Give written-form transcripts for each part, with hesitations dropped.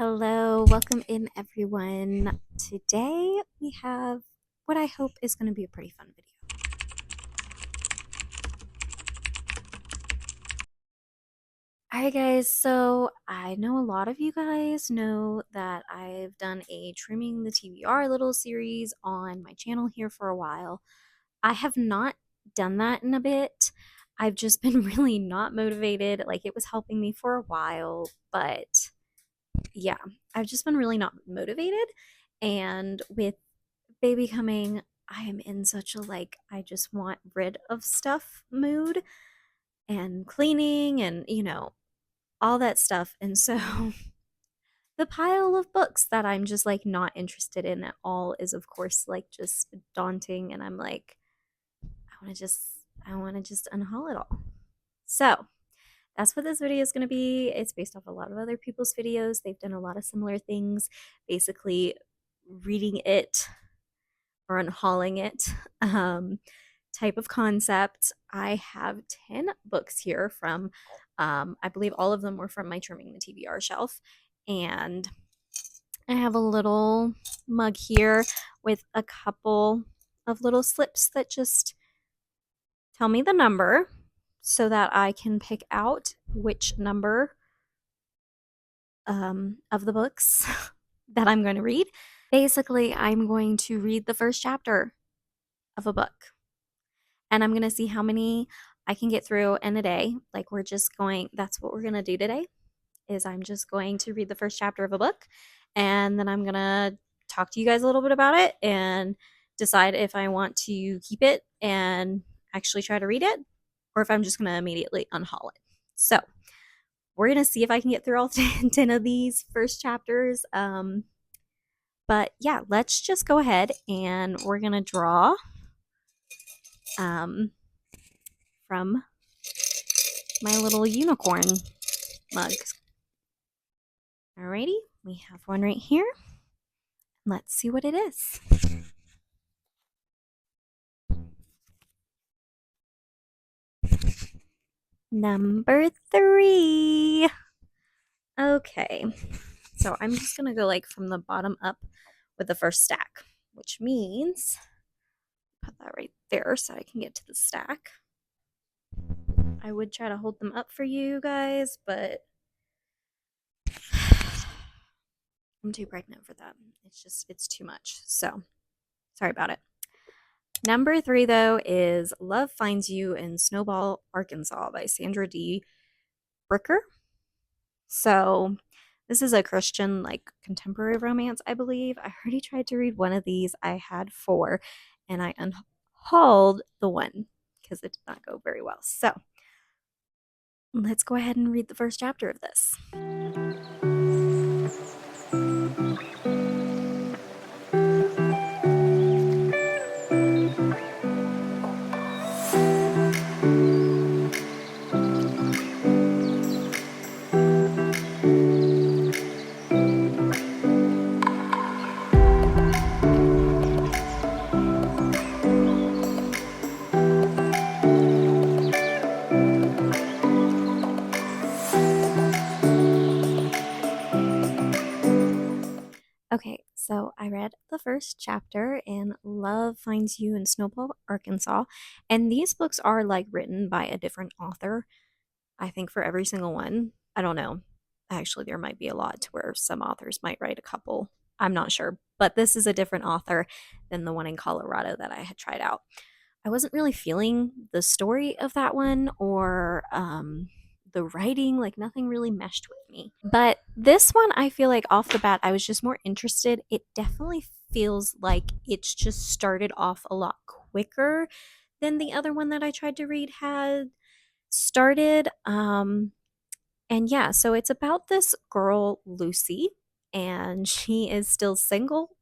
Hello, welcome in everyone. Today we have what I hope is going to be a pretty fun video. Alright guys, so I know a lot of you guys know that I've done a Trimming the TBR little series on my channel here for a while. I have not done that in a bit. I've just been really not motivated. Like it was helping me for a while, but yeah, I've just been really not motivated. And with baby coming, I am in such a like, I just want rid of stuff mood and cleaning and, all that stuff. And so the pile of books that I'm just like not interested in at all is, of course, like just daunting. And I'm like, I want to just unhaul it all. So that's what this video is going to be. It's based off a lot of other people's videos. They've done a lot of similar things, basically reading it or unhauling it type of concept. I have 10 books here from, I believe all of them were from my Trimming the TBR shelf. And I have a little mug here with a couple of little slips that just tell me the number so that I can pick out which number of the books that I'm going to read. Basically, I'm going to read the first chapter of a book and I'm going to see how many I can get through in a day. Like we're just going, that's what we're going to do today is I'm just going to read the first chapter of a book and then I'm going to talk to you guys a little bit about it and decide if I want to keep it and actually try to read it or if I'm just going to immediately unhaul it. So we're going to see if I can get through all 10 of these first chapters. But yeah, let's just go ahead and we're going to draw from my little unicorn mug. Alrighty, we have one right here. Let's see what it is. Number 3. Okay, so I'm just gonna go like from the bottom up with the first stack, which means put that right there so I can get to the stack. I would try to hold them up for you guys, but I'm too pregnant for that. It's too much. So sorry about it. Number 3, though, is Love Finds You in Snowball, Arkansas by Sandra D. Bricker. So this is a Christian, like, contemporary romance, I believe. I already tried to read one of these. I had 4, and I unhauled the one because it did not go very well. So let's go ahead and read the first chapter of this. Okay, so I read the first chapter in Love Finds You in Snowball, Arkansas, and these books are like written by a different author, I think, for every single one. I don't know. Actually, there might be a lot to where some authors might write a couple. I'm not sure, but this is a different author than the one in Colorado that I had tried out. I wasn't really feeling the story of that one or the writing, like nothing really meshed with me. But this one, I feel like off the bat, I was just more interested. It definitely feels like it's just started off a lot quicker than the other one that I tried to read had started. And yeah, so it's about this girl, Lucy, and she is still single.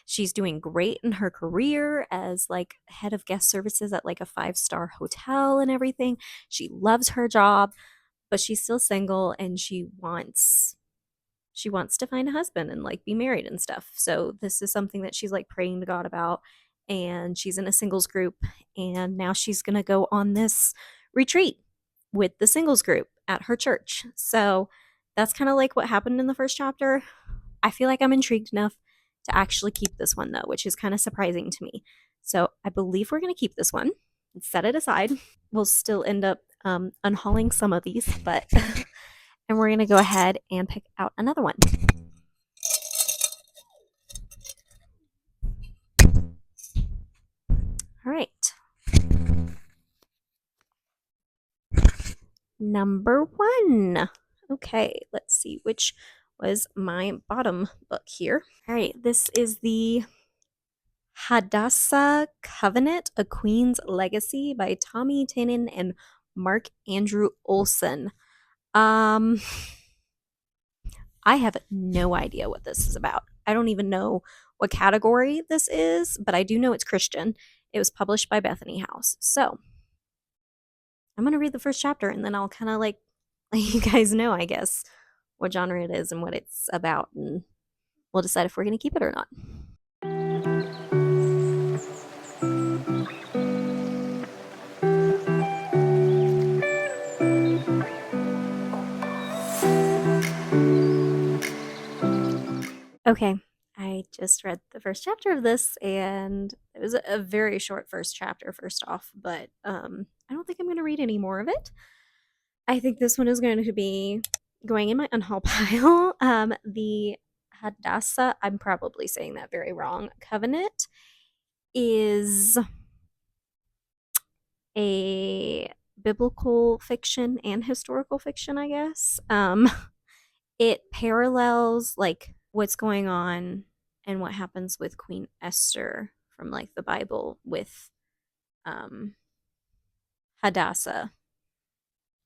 She's doing great in her career as like head of guest services at like a 5-star hotel and everything. She loves her job, but she's still single and she wants to find a husband and like be married and stuff. So this is something that she's like praying to God about, and she's in a singles group, and now she's going to go on this retreat with the singles group at her church. So that's kind of like what happened in the first chapter. I feel like I'm intrigued enough to actually keep this one though, which is kind of surprising to me. So I believe we're going to keep this one and set it aside. We'll still end up unhauling some of these, but and we're going to go ahead and pick out another one. All right. Number 1. Okay, let's see which was my bottom book here. All right, this is the Hadassah Covenant, A Queen's Legacy by Tommy Tannen and Mark Andrew Olson. I have no idea what this is about. I don't even know what category this is, but I do know it's Christian. It was published by Bethany House. So I'm going to read the first chapter and then I'll kind of like let you guys know, I guess, what genre it is and what it's about. And we'll decide if we're going to keep it or not. Okay, I just read the first chapter of this, and it was a very short first chapter, first off, but I don't think I'm going to read any more of it. I think this one is going to be going in my unhaul pile. The Hadassah, I'm probably saying that very wrong, Covenant is a biblical fiction and historical fiction, I guess. It parallels like what's going on and what happens with Queen Esther from like the Bible with um Hadassah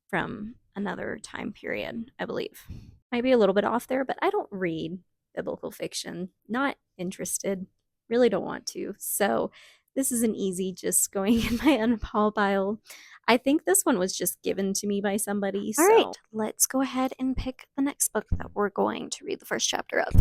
from another time period, I believe. Might be a little bit off there, but I don't read biblical fiction. Not interested. Really don't want to. So this is an easy just going in my unhaul pile. I think this one was just given to me by somebody. All right, let's go ahead and pick the next book that we're going to read the first chapter of.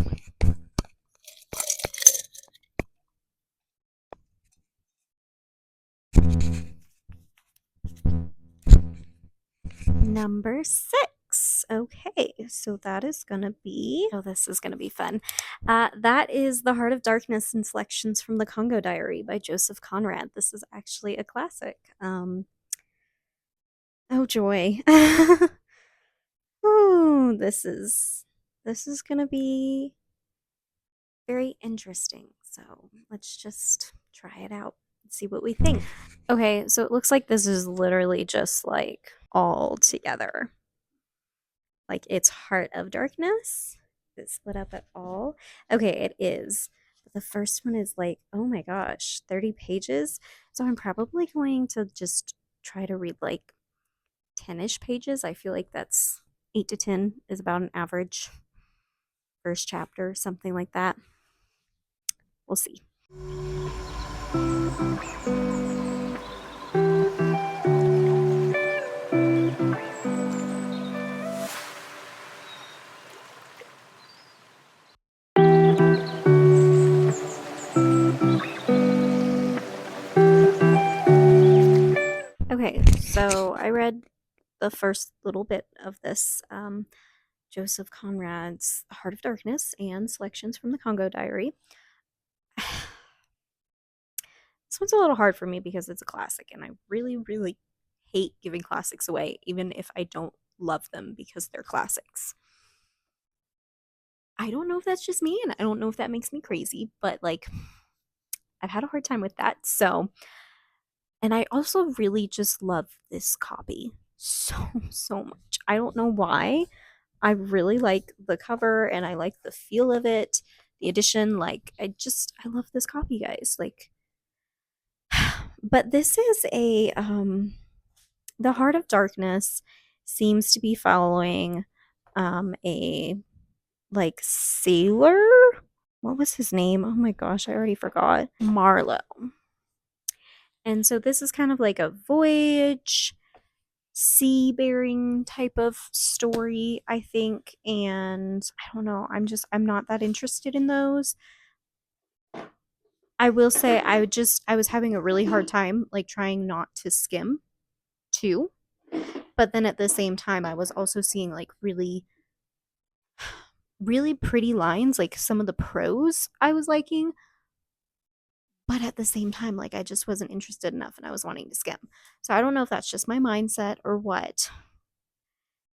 Number 6. Okay, so that is gonna be, oh, this is gonna be fun. That is The Heart of Darkness and Selections from the Congo Diary by Joseph Conrad. This is actually a classic. Oh joy. Oh, this is gonna be very interesting. So let's just try it out and see what we think. Okay, so it looks like this is literally just like all together. Like it's Heart of Darkness. Is it split up at all? Okay, it is. But the first one is like, oh my gosh, 30 pages. So I'm probably going to just try to read like 10-ish pages. I feel like that's 8 to 10 is about an average first chapter, something like that. We'll see. Okay, so I read the first little bit of this Joseph Conrad's Heart of Darkness and Selections from the Congo Diary. This one's a little hard for me because it's a classic, and I really, really hate giving classics away, even if I don't love them because they're classics. I don't know if that's just me, and I don't know if that makes me crazy, but like, I've had a hard time with that. So, and I also really just love this copy so, so much. I don't know why. I really like the cover and I like the feel of it. The edition, like, I love this copy, guys. Like, but this is The Heart of Darkness seems to be following a like sailor. What was his name? Oh my gosh, I already forgot. Marlowe. And so this is kind of like a voyage, sea-bearing type of story, I think. And I don't know, I'm not that interested in those. I will say I was having a really hard time like trying not to skim too. But then at the same time I was also seeing like really really pretty lines, like some of the prose I was liking, but at the same time, like I just wasn't interested enough and I was wanting to skim. So I don't know if that's just my mindset or what.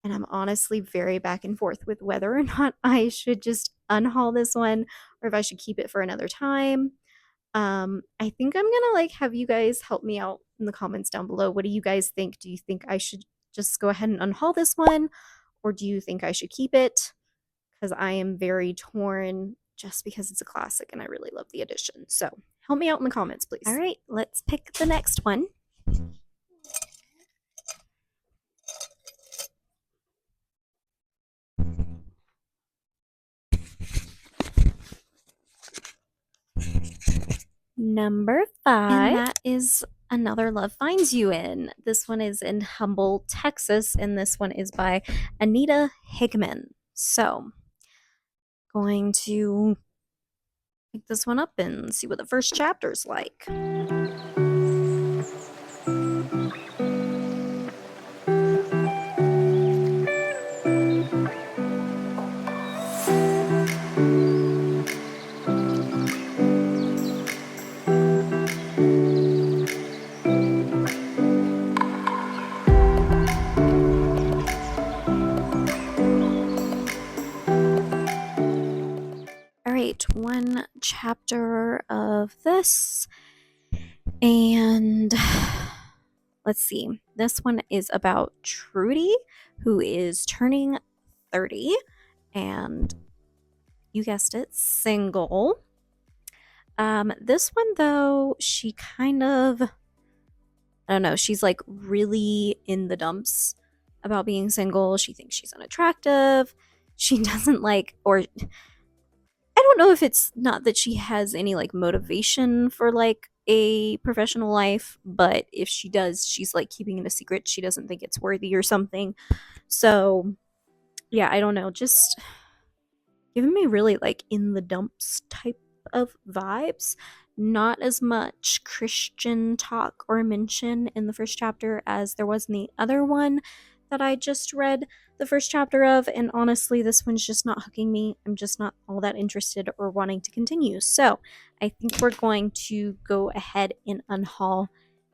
And I'm honestly very back and forth with whether or not I should just unhaul this one or if I should keep it for another time. I think I'm gonna like have you guys help me out in the comments down below. What do you guys think? Do you think I should just go ahead and unhaul this one, or do you think I should keep it? Because I am very torn just because it's a classic and I really love the edition. So help me out in the comments, please. All right, let's pick the next one. Number 5. And that is Another Love Finds You In. This one is in Humble, Texas, and this one is by Anita Hickman. So, going to pick this one up and see what the first chapter's like. All right, one chapter of this, and let's see. This one is about Trudy, who is turning 30, and you guessed it, single. This one though, she kind of, I don't know, she's like really in the dumps about being single. She thinks she's unattractive. She doesn't like, or I don't know if it's not that she has any like motivation for like a professional life, but if she does, she's like keeping it a secret. She doesn't think it's worthy or something. So, yeah, I don't know. Just giving me really like in the dumps type of vibes. Not as much Christian talk or mention in the first chapter as there was in the other one that I just read the first chapter of, and honestly, this one's just not hooking me. I'm just not all that interested or wanting to continue. So I think we're going to go ahead and unhaul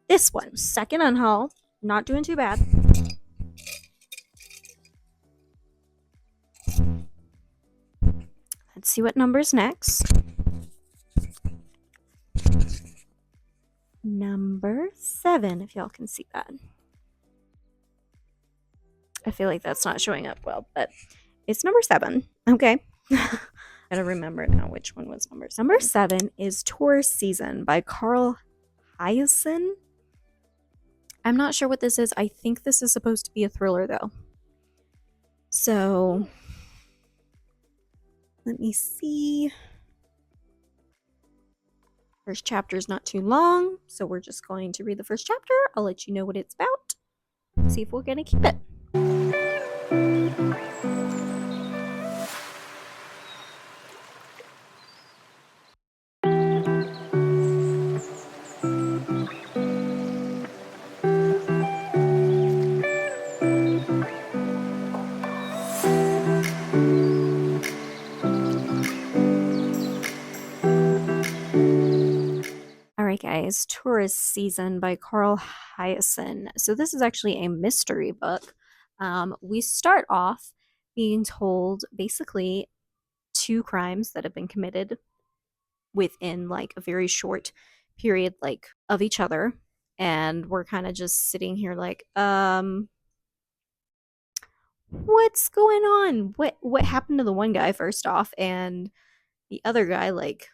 this one. Second unhaul, not doing too bad. Let's see what number's next. Number 7, if y'all can see that. I feel like that's not showing up well, but it's number 7. Okay. I gotta remember now which one was number 7. Number 7 is Tourist Season by Carl Hyacin. I'm not sure what this is. I think this is supposed to be a thriller, though. So, let me see. First chapter is not too long, so we're just going to read the first chapter. I'll let you know what it's about. See if we're gonna keep it. Alright guys, Tourist Season by Carl Hyacin. So this is actually a mystery book. We start off being told basically 2 crimes that have been committed within like a very short period like of each other, and we're kind of just sitting here like what's going on? What happened to the one guy first off, and the other guy like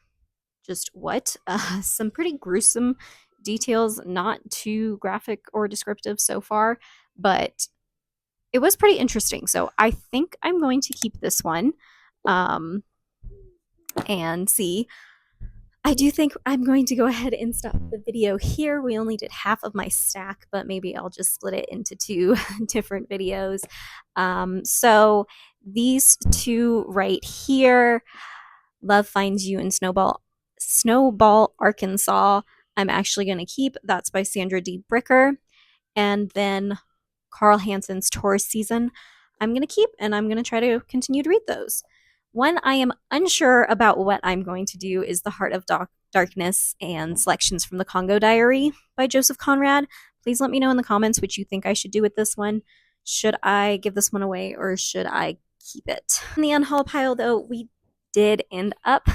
just what? Some pretty gruesome details, not too graphic or descriptive so far, but it was pretty interesting. So I think I'm going to keep this one and see. I do think I'm going to go ahead and stop the video here. We only did half of my stack, but maybe I'll just split it into 2 different videos. So these 2 right here, Love Finds You in Snowball, Arkansas, I'm actually going to keep. That's by Sandra D. Bricker. And then Carl Hansen's Tourist Season, I'm going to keep, and I'm going to try to continue to read those. One I am unsure about what I'm going to do is The Heart of Darkness and Selections from the Congo Diary by Joseph Conrad. Please let me know in the comments what you think I should do with this one. Should I give this one away or should I keep it? In the unhaul pile, though, we did end up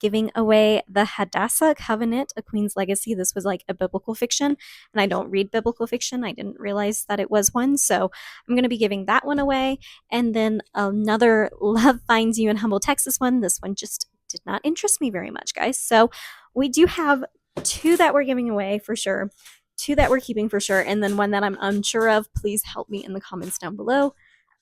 giving away the Hadassah Covenant, A Queen's Legacy. This was like a biblical fiction, and I don't read biblical fiction. I didn't realize that it was one, so I'm going to be giving that one away. And then another Love Finds You in Humble, Texas one. This one just did not interest me very much, guys. So we do have two that we're giving away for sure, two that we're keeping for sure, and then one that I'm unsure of. Please help me in the comments down below.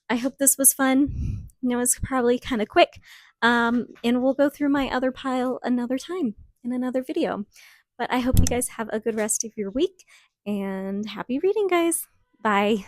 I hope this was fun. I know it's probably kind of quick. And we'll go through my other pile another time in another video. But I hope you guys have a good rest of your week and happy reading, guys. Bye.